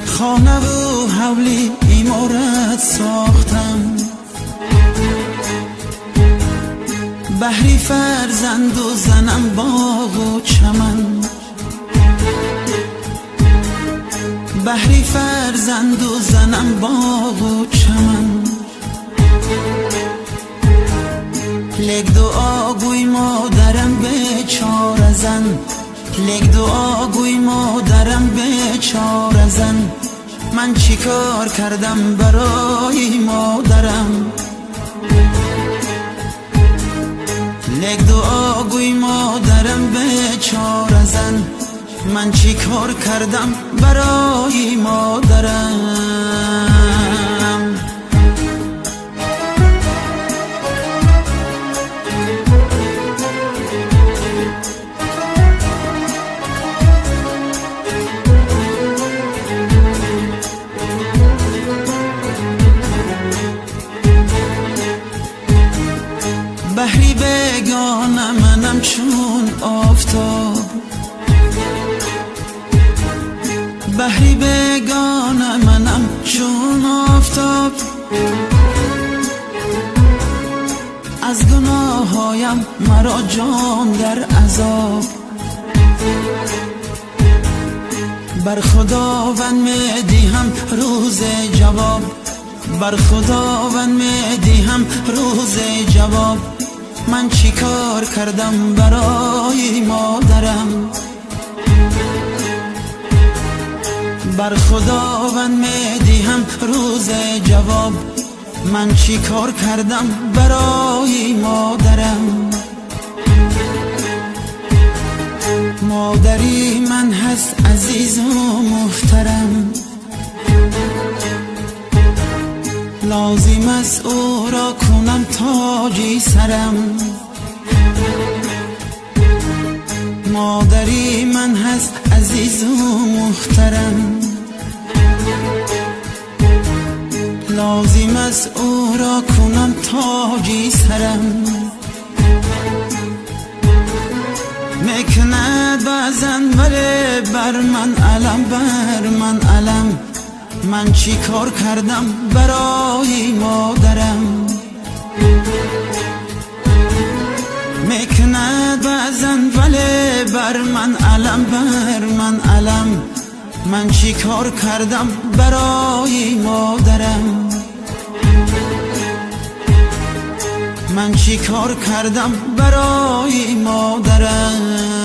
خانه و حولی ایمارت ساختم، بهری فرزند و زنم باغ و چمن، بهری فرزند و زنم باغ و چمن. لگ دعا گوی مادرم بیچاره زن، لگ دعا گوی مادرم بیچاره زن. من چی کار کردم برای مادرم؟ لگ دعا گوی مادرم بیچاره زن. من چی کار کردم برای مادرم؟ بحری بگانه منم چون آفتاب، بحری بگانه منم چون آفتاب. از گناهایم مرا جان در عذاب، بر خداوند میدهم روز جواب، بر خداوند میدهم روز جواب. من چی کار کردم برای مادرم؟ بر خداوند میدهم روز جواب. من چی کار کردم برای مادرم؟ مادری من هست عزیز و محترم، لازم است او را کنم تاجی سرم. مادری من هست عزیز و محترم، لازم است او را کنم تاجی سرم. میکند بزن ولی بر من علم، بر من علم. من چی کار کردم برای مادرم؟ میکند بزن ولی بر من علم، بر من علم. من چی کار کردم برای مادرم؟ من چی کار کردم برای مادرم؟